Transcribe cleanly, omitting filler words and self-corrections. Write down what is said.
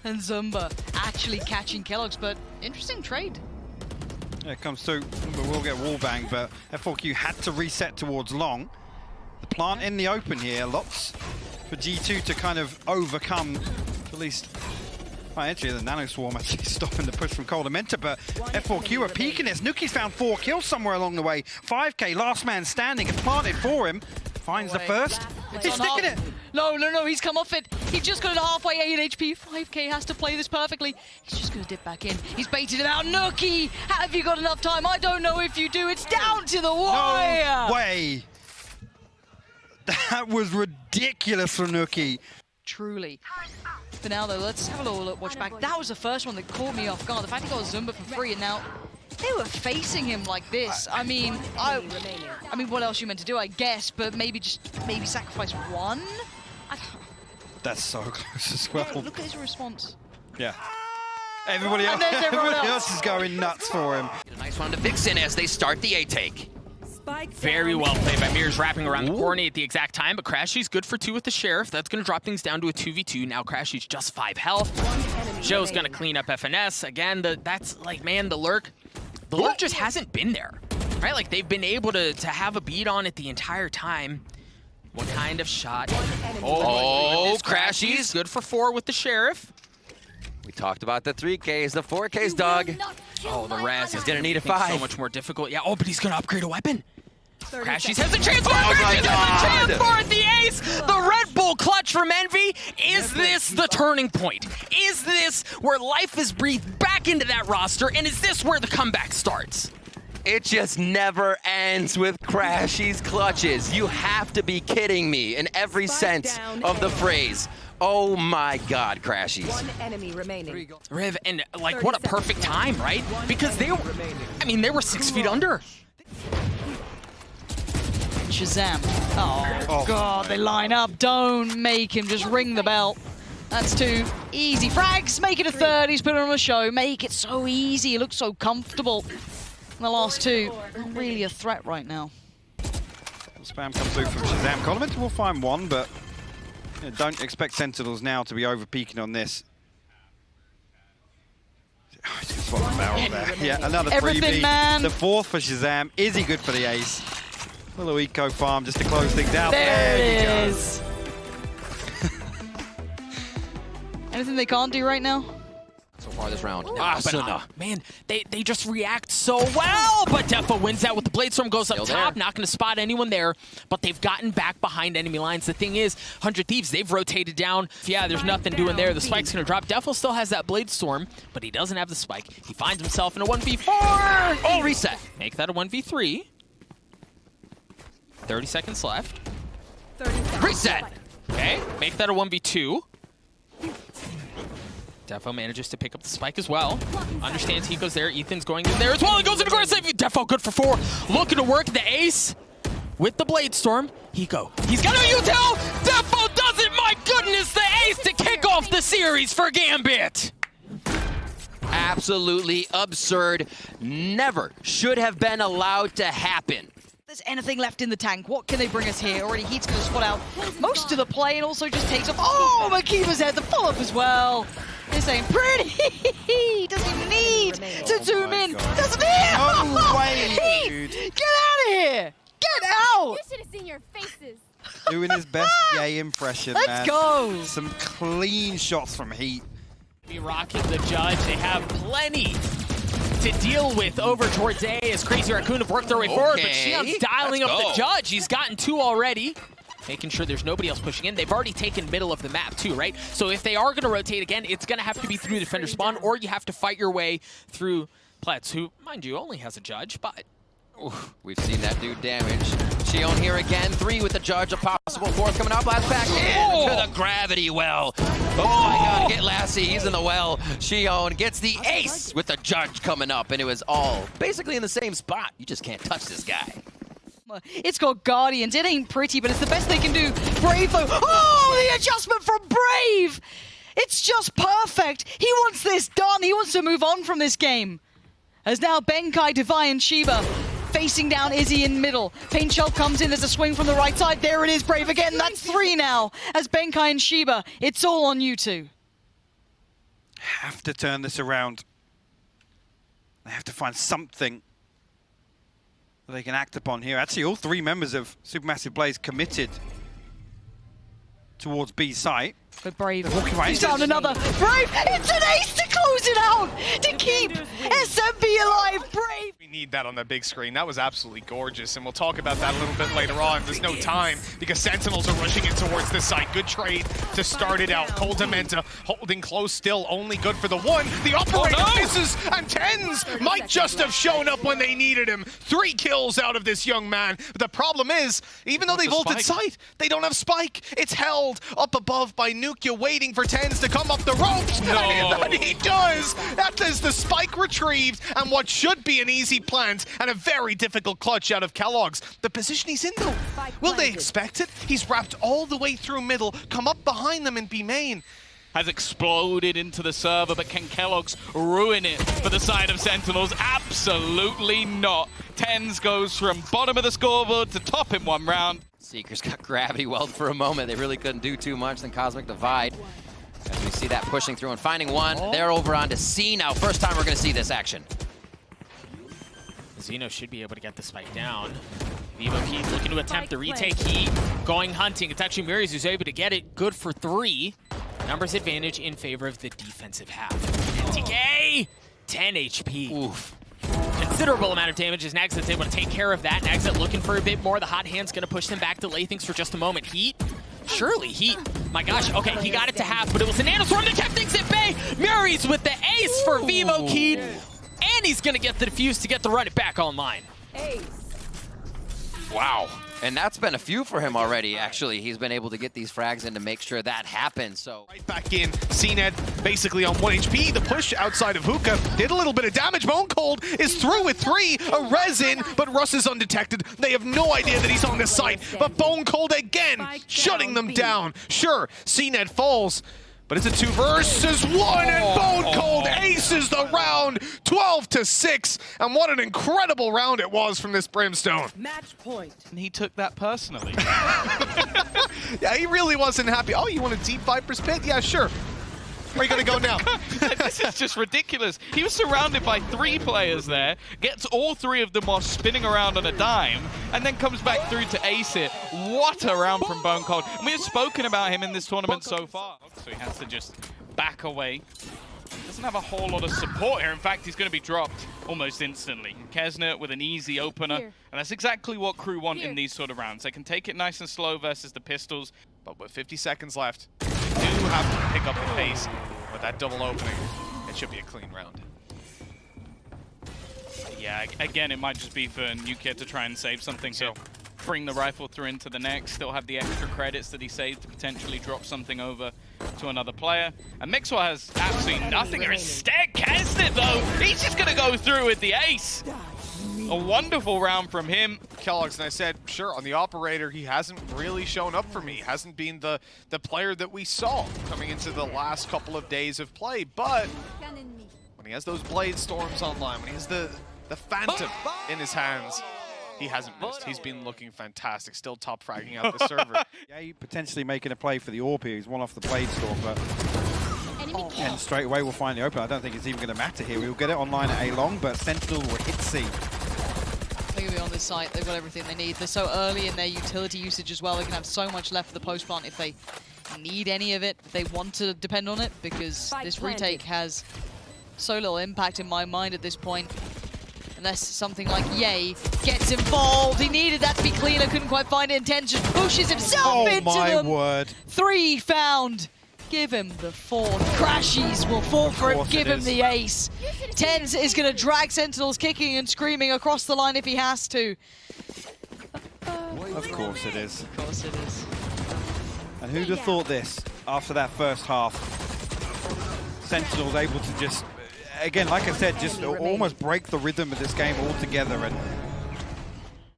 and Zumba actually catching Kellogg's, but interesting trade. Yeah, it comes through. We'll get wallbang, but F4Q had to reset towards long. The plant in the open here, lots for G2 to kind of overcome, at least. Well, actually, the Nano Swarm actually stopping the push from Coldamenta, but F4Q are peeking it. Nuki's found 4 kills somewhere along the way. 5K, last man standing, and planted for him. Finds the first. He's sticking it. No, he's come off it. He just got it halfway, 8 HP. 5K has to play this perfectly. He's just going to dip back in. He's baited him out. Nuki, have you got enough time? I don't know if you do. It's down to the wire. No way. That was ridiculous for Nuki. Truly. For now, though, let's have a little watch back. That was the first one that caught me off guard. The fact he got Zumba for free, and now they were facing him like this. I mean, what else you meant to do, I guess, but maybe sacrifice one? That's so close as well. Hey, look at his response. Yeah. Everybody else is going nuts for him. A nice one to Vixen as they start the A take. Very well played by Mirrors, wrapping around the corner at the exact time, but Crashy's good for 2 with the Sheriff. That's going to drop things down to a 2v2. Now Crashy's just 5 health. Joe's going to clean up FNS. Again, that's like, man, the Lurk just hasn't been there, right? Like, they've been able to have a beat on it the entire time. What kind of shot? Oh, Crashy's good for 4 with the Sheriff. We talked about the 3Ks, the 4Ks, Doug. Oh, the Raz is going to need a 5. So much more difficult. Yeah, oh, but he's going to upgrade a weapon. Crashies has a chance for the ace! The Red Bull clutch from Envy! Is this the turning point? Is this where life is breathed back into that roster, and is this where the comeback starts? It just never ends with Crashy's clutches. You have to be kidding me in every sense of the phrase. Oh my God, Crashies. One enemy remaining. Riv, and like, what a perfect time, right? Because they were 6 feet under. Shazam. Oh, God, they line up. Don't make him just ring the bell. That's 2 easy frags. Make it a 3rd. He's putting on a show. Make it so easy. He looks so comfortable. And the last 2, not really a threat right now. Spam comes through from Shazam. Coldamenta will find 1, but don't expect Sentinels now to be over-peaking on this. Oh, just swap the barrel there. Yeah, another 3B. Man. The 4th for Shazam. Is he good for the ace? Little eco farm just to close things out. There it is. Anything they can't do right now? So far this round. Man, they just react so well, but Defo wins that with the Bladestorm, goes up top, not going to spot anyone there, but they've gotten back behind enemy lines. The thing is, 100 Thieves, they've rotated down. Yeah, there's nothing doing there. The spike's going to drop. Defo still has that Bladestorm, but he doesn't have the spike. He finds himself in a 1v4. Oh, reset. Make that a 1v3. 30 seconds left. Reset. Okay, make that a 1v2. Defo manages to pick up the spike as well. Understands Hiko's there. Ethan's going in there as well. He goes in aggressive. Defo good for 4. Looking to work the ace with the Bladestorm. Hiko. He's got a util. Defo does it. My goodness, the ace to kick off the series for Gambit. Absolutely absurd. Never should have been allowed to happen. There's anything left in the tank. What can they bring us here? Already Heat's going to spot out most of the play and also just takes off. Oh, Makiva's had the follow-up as well. They're saying, pretty! Doesn't even need to zoom in. Doesn't need. No way, dude. Get out of here! Get out! You should have seen your faces. Doing his best Yay impression, man. Let's go! Some clean shots from Heat. Be rocking the Judge. They have plenty to deal with over towards A as Crazy Raccoon have worked their way forward, but Xian's dialing up the Judge. He's gotten 2 already, making sure there's nobody else pushing in. They've already taken middle of the map too, right? So if they are going to rotate again, it's going to have to be through defender spawn, or you have to fight your way through Pletz, who, mind you, only has a Judge, but... Oof, we've seen that do damage. Xion here again, 3 with the Judge, a possible 4th coming up. Last back into the gravity well. Oh my God, get Lassie, he's in the well. Xion gets the ace with the Judge coming up, and it was all basically in the same spot. You just can't touch this guy. It's got Guardians. It ain't pretty, but it's the best they can do. Brave, though. Oh, the adjustment from Brave! It's just perfect. He wants this done. He wants to move on from this game. As now Benkai, Devi, and Shiba facing down Izzy in middle. Pain Shell comes in, there's a swing from the right side. There it is, Brave again. That's 3 now. As Benkai and Shiba, it's all on you two. have to turn this around. They have to find something that they can act upon here. Actually, all three members of Supermassive Blaze committed towards B site. But Brave, walking right he's into down another. Brave, it's an ace to close it out, to keep SMB alive. Brave. We need that on the big screen. That was absolutely gorgeous, and we'll talk about that a little bit later on. There's no time because Sentinels are rushing in towards this side. Good trade to start it out. Cole Dementa holding close still, only good for the one. The operator misses, and Tens might just have shown up when they needed him. 3 kills out of this young man. But the problem is, even though they've ulted sight, they don't have Spike. It's held up above by Nukia, waiting for Tens to come up the ropes, and he does! That is the Spike retrieved, and what should be an easy plant, and a very difficult clutch out of Kellogg's. The position he's in, though, will they expect it? He's wrapped all the way through middle, come up behind them and be main. Has exploded into the server, but can Kellogg's ruin it for the side of Sentinels? Absolutely not. Tens goes from bottom of the scoreboard to top in 1 round. Seekers got gravity weld for a moment. They really couldn't do too much. Then Cosmic Divide. As we see that pushing through and finding one. They're over on to C now. First time we're going to see this action. Xeno should be able to get the spike down. VCT looking to attempt the retake. Heat going hunting. It's actually Muriz who's able to get it. Good for 3. Numbers advantage in favor of the defensive half. NTK, 10 HP. Oof. Considerable amount of damage as Naxit's able to take care of that. Naxit looking for a bit more. The hot hand's gonna push them back, delay things for just a moment. Heat, surely Heat. My gosh, okay, he got it to half, but it was a nanoswarm that kept things at bay. Muriz with the ace for VCT, and he's gonna get the defuse to get the run it back online. Wow. And that's been a few for him already, actually. He's been able to get these frags in to make sure that happens, so. Right back in, CNED basically on 1 HP. The push outside of Hookah did a little bit of damage. Bone Cold is through with 3, a resin, but Russ is undetected. They have no idea that he's on the site, but Bone Cold again, shutting them down. Sure, CNED falls, but it's a 2 versus 1, and Bone Cold aces the round, 12-6, and what an incredible round it was from this Brimstone. Match point. And he took that personally. Yeah, he really wasn't happy. Oh, you want a deep Viper's Pit? Yeah, sure. Where are you going to go now? This is just ridiculous. He was surrounded by 3 players there, gets all 3 of them while spinning around on a dime, and then comes back through to ace it. What a round from Bone Cold. And we have spoken about him in this tournament so far. So he has to just back away. Doesn't have a whole lot of support here. In fact, he's going to be dropped almost instantly. Kesner with an easy opener. And that's exactly what crew want in these sort of rounds. They can take it nice and slow versus the pistols. But with 50 seconds left, they do have to pick up the pace with that double opening. It should be a clean round. Yeah, again, it might just be for Nukia to try and save something. So bring the rifle through into the next, still have the extra credits that he saved to potentially drop something over to another player. And Mixwell has absolutely nothing. Instead, Kesner, though, he's just going to go through with the ace. A wonderful round from him. Kellogg's, and I said, sure, on the operator, he hasn't really shown up for me. He hasn't been the player that we saw coming into the last couple of days of play. But when he has those Blade Storms online, when he has the Phantom in his hands, he hasn't missed. He's been looking fantastic, still top fragging out the server. Yeah, he potentially making a play for the AWP here. He's one off the Blade Storm, but and straight away we'll find the open. I don't think it's even going to matter here. We'll get it online at A long, but Sentinel will hit C. They're going to be on this site. They've got everything they need. They're so early in their utility usage as well. They can have so much left for the post plant if they need any of it, if they want to depend on it, because this retake has so little impact in my mind at this point. Unless something like Ye gets involved. He needed that to be cleaner, couldn't quite find it. Tens just pushes himself into them. Oh my word. 3 found. Give him the 4th. Crashies will fall for it. Give him the ace. Tens is going to drag Sentinels kicking and screaming across the line if he has to. Of course it is. Of course it is. And who'd have thought this after that first half? Sentinel's able to just, again, like I said, just almost break the rhythm of this game altogether. And